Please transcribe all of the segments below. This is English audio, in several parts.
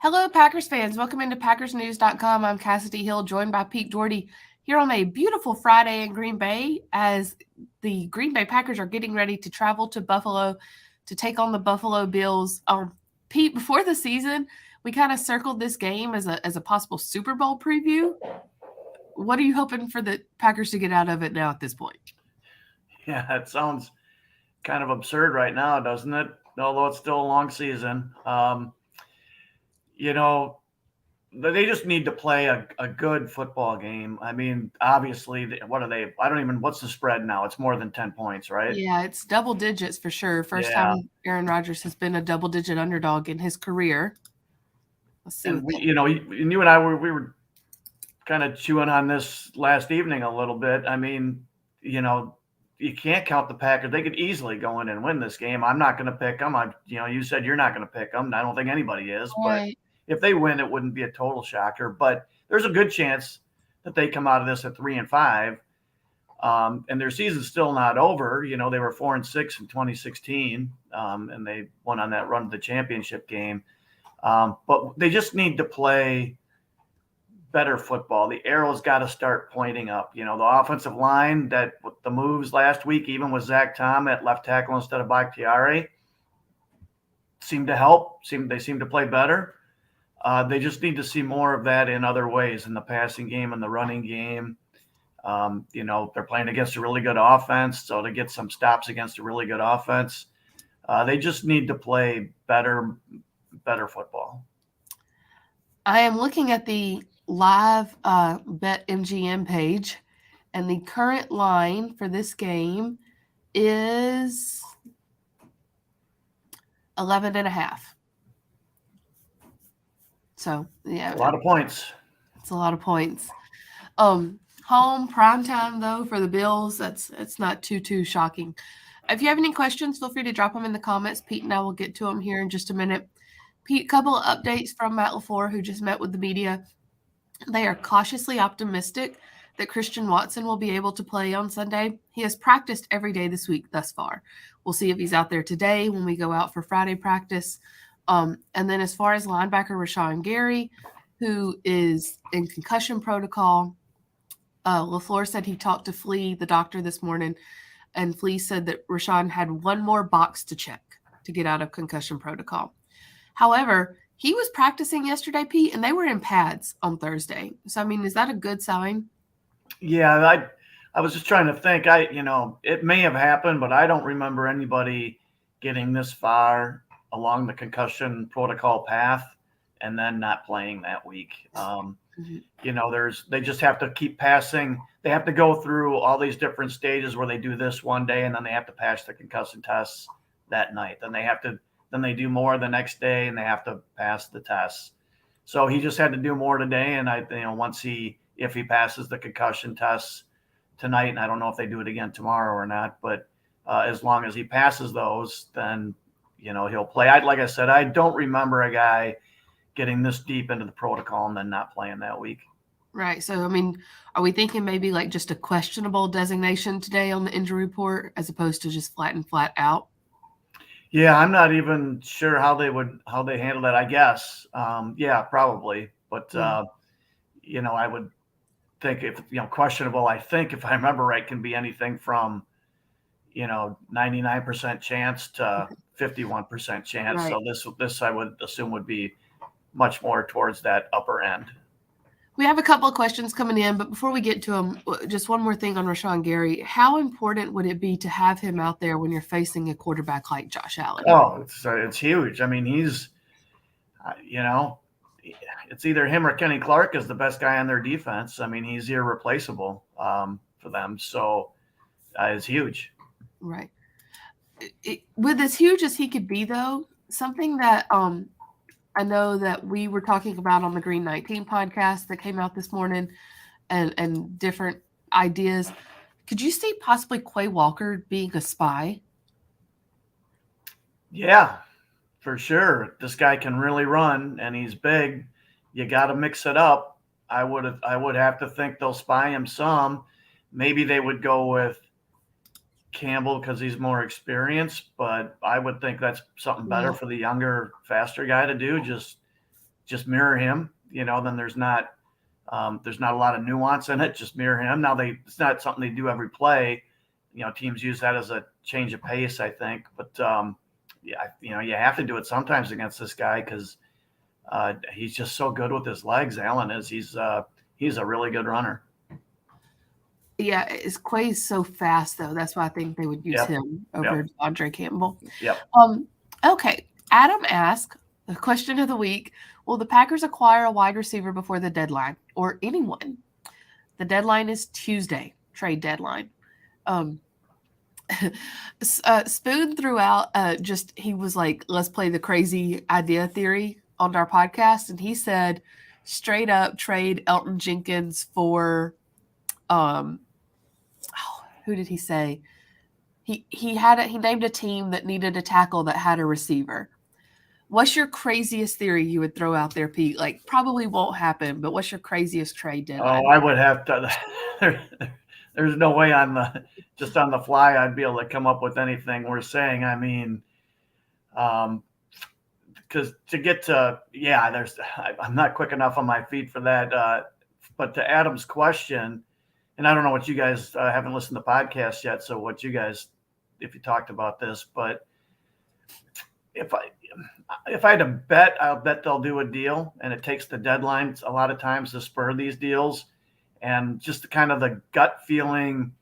Hello, Packers fans. Welcome into PackersNews.com. I'm Kassidy Hill, joined by Pete Dougherty here on a beautiful Friday in Green Bay as the Green Bay Packers are getting ready to travel to Buffalo to take on the Buffalo Bills. Pete, before the season, we kind of circled this game as a possible Super Bowl preview. What are you hoping for the Packers to get out of it now at this point? Yeah, it sounds kind of absurd right now, doesn't it? Although it's still a long season. You know, they just need to play a good football game. I mean, obviously, what are they? I don't even, what's the spread now? It's more than 10 points, right? Yeah, it's double digits for sure. First Yeah. time Aaron Rodgers has been a double-digit underdog in his career. Let's see And what we, that. you and I we were kind of chewing on this last evening a little bit. I mean, you know, you can't count the Packers. They could easily go in and win this game. I'm not going to pick them. You said you're not going to pick them. I don't think anybody is. But Right. if they win, it wouldn't be a total shocker. But there's a good chance that they come out of this at 3-5, and their season's still not over. You know, they were 4-6 in 2016, and they went on that run to the championship game. But they just need to play better football. The arrow's got to start pointing up. You know, the offensive line that with the moves last week, even with Zach Tom at left tackle instead of Bakhtiari, seemed to help. They seem to play better. They just need to see more of that in other ways in the passing game and the running game. They're playing against a really good offense, so to get some stops against a really good offense, they just need to play better football. I am looking at the live Bet MGM page, and the current line for this game is 11.5. So, yeah, A lot of points. it's a lot of points. Home prime time though for the Bills. It's not too shocking. If you have any questions, feel free to drop them in the comments. Pete and I will get to them here in just a minute. Pete, couple of updates from Matt LaFleur, who just met with the media. They are cautiously optimistic that Christian Watson will be able to play on Sunday. He has practiced every day this week thus far. We'll see if he's out there today when we go out for Friday practice. And then as far as linebacker Rashawn Gary, who is in concussion protocol, LaFleur said he talked to Flea, the doctor, this morning, and Flea said that Rashawn had one more box to check to get out of concussion protocol. However, he was practicing yesterday, Pete, and they were in pads on Thursday. So, I mean, is that a good sign? Yeah, I was just trying to think. It may have happened, but I don't remember anybody getting this far along the concussion protocol path and then not playing that week. They just have to keep passing. They have to go through all these different stages where they do this one day and then they have to pass the concussion tests that night. Then they do more the next day and they have to pass the tests. So he just had to do more today, and if he passes the concussion tests tonight, and I don't know if they do it again tomorrow or not, but as long as he passes those, then he'll play. Like I said, I don't remember a guy getting this deep into the protocol and then not playing that week. Right. So, I mean, are we thinking maybe like just a questionable designation today on the injury report as opposed to just flat out? Yeah, I'm not even sure how they handle that. I guess, yeah, probably, but I would think if questionable. I think if I remember right, can be anything from 99% chance to 51% chance. Right. So this I would assume would be much more towards that upper end. We have a couple of questions coming in, but before we get to them, just one more thing on Rashawn Gary. How important would it be to have him out there when you're facing a quarterback like Josh Allen? Oh, it's huge. I mean, he's, it's either him or Kenny Clark is the best guy on their defense. I mean, he's irreplaceable for them. So it's huge. Right. With as huge as he could be, though, something that I know that we were talking about on the Green 19 podcast that came out this morning and different ideas. Could you see possibly Quay Walker being a spy? Yeah, for sure. This guy can really run and he's big. You got to mix it up. I would have to think they'll spy him some. Maybe they would go with Campbell because he's more experienced, but I would think that's something better for the younger, faster guy to do. Just just mirror him, then there's not a lot of nuance in it. Just mirror him. Now it's not something they do every play. Teams use that as a change of pace, I think. But yeah, you have to do it sometimes against this guy because he's just so good with his legs. Allen is. He's a really good runner. Yeah, Quay's so fast though. That's why I think they would use him over Andre Campbell. Yep. Okay. Adam asked the question of the week: will the Packers acquire a wide receiver before the deadline, or anyone? The deadline is Tuesday. Trade deadline. Spoon threw out he was like, let's play the crazy idea theory on our podcast, and he said straight up trade Elton Jenkins for who did he say? He named a team that needed a tackle that had a receiver. What's your craziest theory you would throw out there, Pete? Like, probably won't happen, but what's your craziest trade deadline? Oh, I would have to. There's no way on the fly I'd be able to come up with anything we're saying. I mean, because to get to I'm not quick enough on my feet for that. But to Adam's question, and I don't know what you guys haven't listened to the podcast yet. So what you guys, if you talked about this, but if I had to bet, I'll bet they'll do a deal, and it takes the deadline a lot of times to spur these deals. And just kind of the gut feeling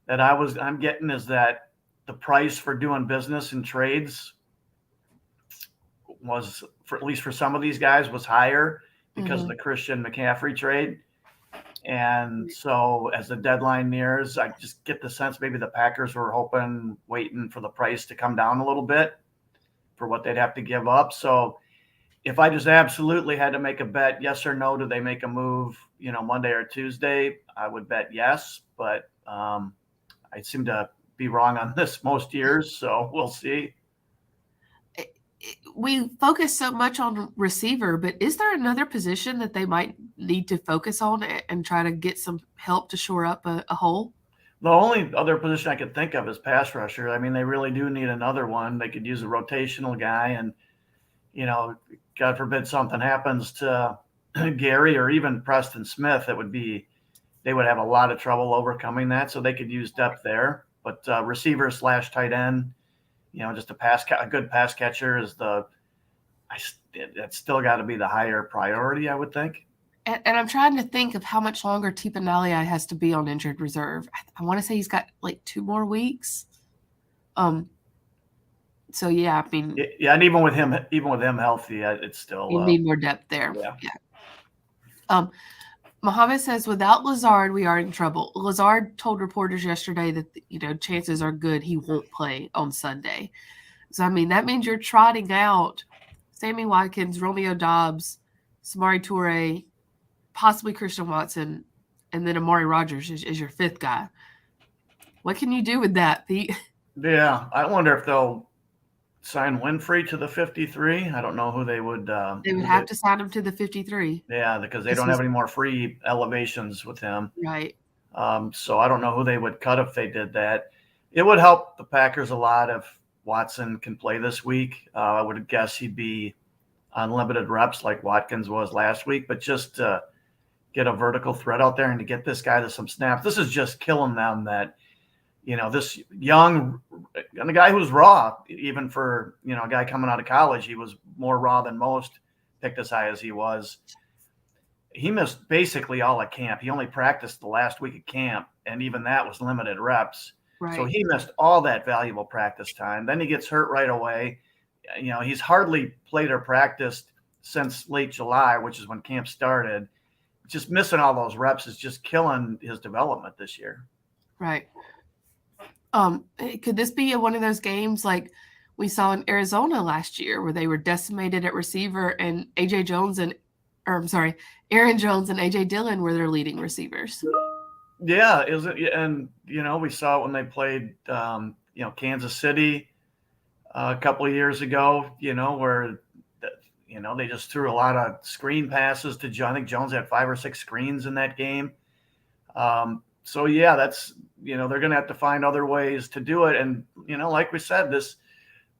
that I'm getting is that the price for doing business and trades was, for at least for some of these guys, was higher because of the Christian McCaffrey trade. And so as the deadline nears, I just get the sense maybe the Packers were waiting for the price to come down a little bit for what they'd have to give up. So if I just absolutely had to make a bet, yes or no, do they make a move, Monday or Tuesday, I would bet yes. But I seem to be wrong on this most years, so we'll see. We focus so much on receiver, but is there another position that they might need to focus on and try to get some help to shore up a hole? The only other position I could think of is pass rusher. I mean, they really do need another one. They could use a rotational guy, and, God forbid something happens to Gary or even Preston Smith, they would have a lot of trouble overcoming that. So they could use depth there. But receiver / tight end, just a good pass catcher is that's still got to be the higher priority, I would think. And I'm trying to think of how much longer Tipanaliai has to be on injured reserve. I want to say he's got like 2 more weeks. So yeah, I mean, yeah, and even with him healthy, it's still you need more depth there. Yeah. Mohammed says, without Lazard, we are in trouble. Lazard told reporters yesterday that chances are good he won't play on Sunday. So I mean, that means you're trotting out Sammy Watkins, Romeo Doubs, Samari Toure, possibly Christian Watson, and then Amari Rodgers is your 5th guy. What can you do with that, Pete? Yeah, I wonder if they'll sign Winfrey to the 53. I don't know who they would. They would have to sign him to the 53. Yeah, because they don't have any more free elevations with him. Right. So I don't know who they would cut if they did that. It would help the Packers a lot if Watson can play this week. I would guess he'd be on limited reps like Watkins was last week, but just to get a vertical threat out there and to get this guy to some snaps. This is just killing them that, this young, and a guy who's raw, even for, a guy coming out of college, he was more raw than most, picked as high as he was. He missed basically all of camp. He only practiced the last week of camp, and even that was limited reps. Right. So he missed all that valuable practice time. Then he gets hurt right away. He's hardly played or practiced since late July, which is when camp started. Just missing all those reps is just killing his development this year. Right. Could this be one of those games like we saw in Arizona last year where they were decimated at receiver and Aaron Jones and AJ Dillon were their leading receivers? Yeah, and we saw it when they played Kansas City a couple of years ago, where they just threw a lot of screen passes to John. I think Jones had 5 or 6 screens in that game. So yeah, that's, they're going to have to find other ways to do it. And, like we said,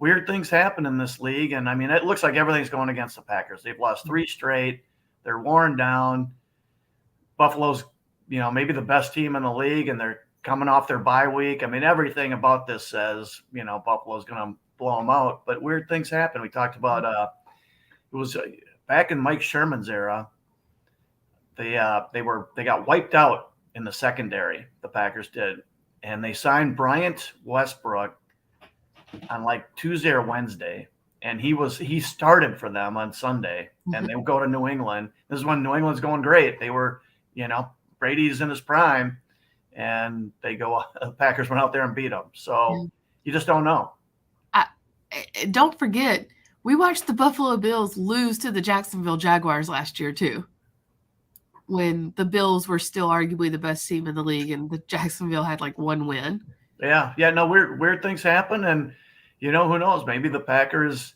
weird things happen in this league. And I mean, it looks like everything's going against the Packers. They've lost 3 straight. They're worn down. Buffalo's, maybe the best team in the league, and they're coming off their bye week. I mean, everything about this says, Buffalo's going to blow them out. But weird things happen. We talked about it was back in Mike Sherman's era. They got wiped out in the secondary. The Packers did, and they signed Bryant Westbrook on like Tuesday or Wednesday, and he started for them on Sunday, and they would go to New England. This is when New England's going great. They were, Brady's in his prime, and the Packers went out there and beat them. So you just don't know. Don't forget, we watched the Buffalo Bills lose to the Jacksonville Jaguars last year too, when the Bills were still arguably the best team in the league, and the Jacksonville had like 1 win. Yeah. No, weird things happen, and who knows? Maybe the Packers,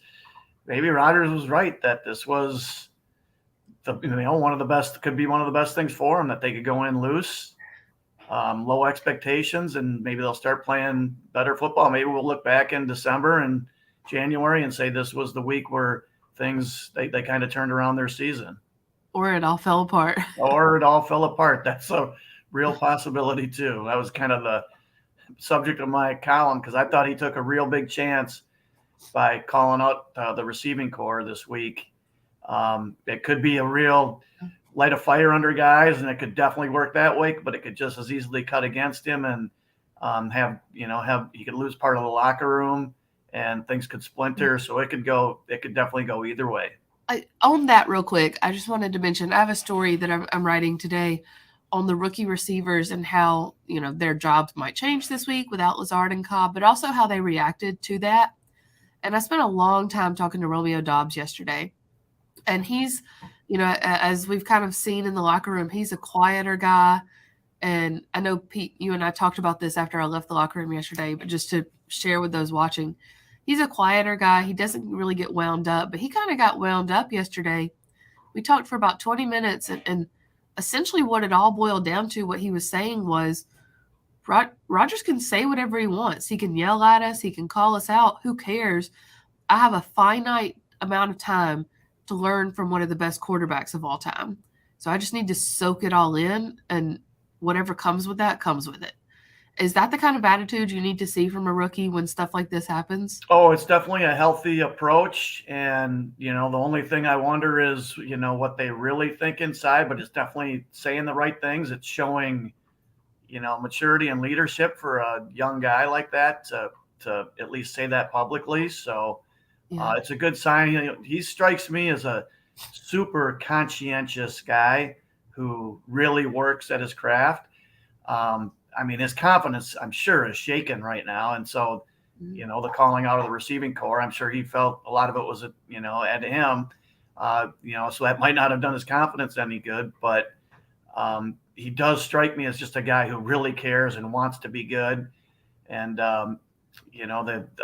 maybe Rodgers was right that this was one of the best, could be one of the best things for them, that they could go in loose, low expectations, and maybe they'll start playing better football. Maybe we'll look back in December and January and say this was the week where things they kind of turned around their season. Or it all fell apart. That's a real possibility too. That was kind of the subject of my column, because I thought he took a real big chance by calling out the receiving corps this week. It could be a real light a fire under guys, and it could definitely work that way, but it could just as easily cut against him and he could lose part of the locker room and things could splinter. So it could definitely go either way. On that real quick, I just wanted to mention, I have a story that I'm writing today on the rookie receivers and how, their jobs might change this week without Lazard and Cobb, but also how they reacted to that. And I spent a long time talking to Romeo Doubs yesterday. And he's, as we've kind of seen in the locker room, he's a quieter guy. And I know, Pete, you and I talked about this after I left the locker room yesterday, but just to share with those watching, he's a quieter guy. He doesn't really get wound up, but he kind of got wound up yesterday. We talked for about 20 minutes, and essentially what it all boiled down to, what he was saying was, Rodgers can say whatever he wants. He can yell at us. He can call us out. Who cares? I have a finite amount of time to learn from one of the best quarterbacks of all time. So I just need to soak it all in, and whatever comes with that comes with it. Is that the kind of attitude you need to see from a rookie when stuff like this happens? Oh, it's definitely a healthy approach. And, the only thing I wonder is, what they really think inside, but it's definitely saying the right things. It's showing, maturity and leadership for a young guy like that to at least say that publicly. So it's a good sign. He strikes me as a super conscientious guy who really works at his craft. His confidence, I'm sure, is shaken right now. And so, the calling out of the receiving corps, I'm sure he felt a lot of it was, at him, so that might not have done his confidence any good. But he does strike me as just a guy who really cares and wants to be good. And,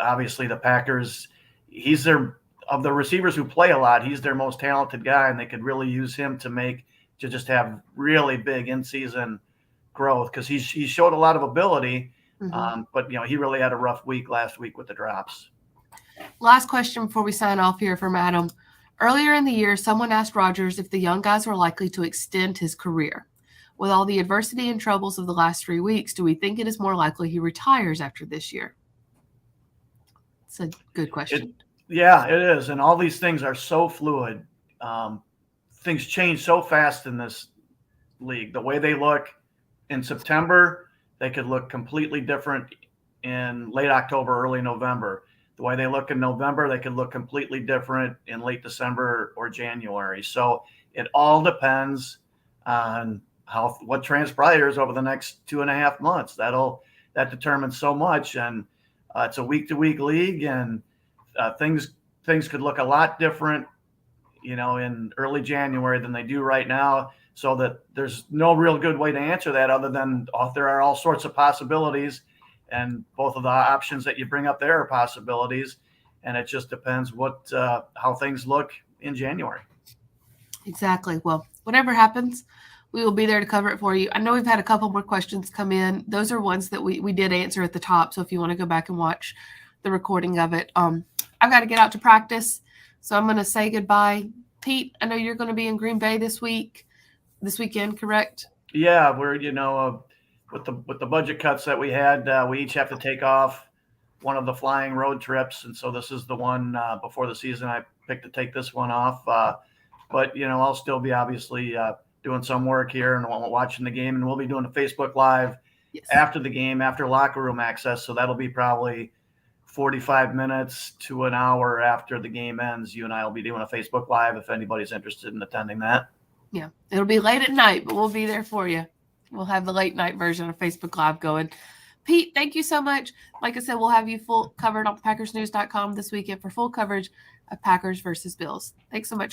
obviously the Packers, of the receivers who play a lot, he's their most talented guy, and they could really use him to just have really big in-season growth, because he showed a lot of ability, but he really had a rough week last week with the drops. Last question before we sign off here from Adam. Earlier in the year, someone asked Rodgers if the young guys were likely to extend his career. With all the adversity and troubles of the last 3 weeks, do we think it is more likely he retires after this year? It's a good question. It is. And all these things are so fluid. Things change so fast in this league. The way they look in September, they could look completely different in late October, early November. The way they look in November, they could look completely different in late December or January. So it all depends on what transpires over the next 2.5 months. That determines so much. And it's a week-to-week league, and things could look a lot different, in early January than they do right now. So that there's no real good way to answer that other than there are all sorts of possibilities, and both of the options that you bring up there are possibilities. And it just depends how things look in January. Exactly. Well, whatever happens, we will be there to cover it for you. I know we've had a couple more questions come in. Those are ones that we did answer at the top. So if you want to go back and watch the recording of it, I've got to get out to practice, so I'm going to say goodbye. Pete, I know you're going to be in Green Bay this weekend, correct? Yeah, we're with the budget cuts that we had, we each have to take off one of the flying road trips, and so this is the one before the season I picked to take this one off. But I'll still be obviously doing some work here and watching the game, and we'll be doing a Facebook Live after the game, after locker room access. So that'll be probably 45 minutes to an hour after the game ends. You and I will be doing a Facebook Live if anybody's interested in attending that. Yeah, it'll be late at night, but we'll be there for you. We'll have the late night version of Facebook Live going. Pete, thank you so much. Like I said, we'll have you full covered on PackersNews.com this weekend for full coverage of Packers versus Bills. Thanks so much,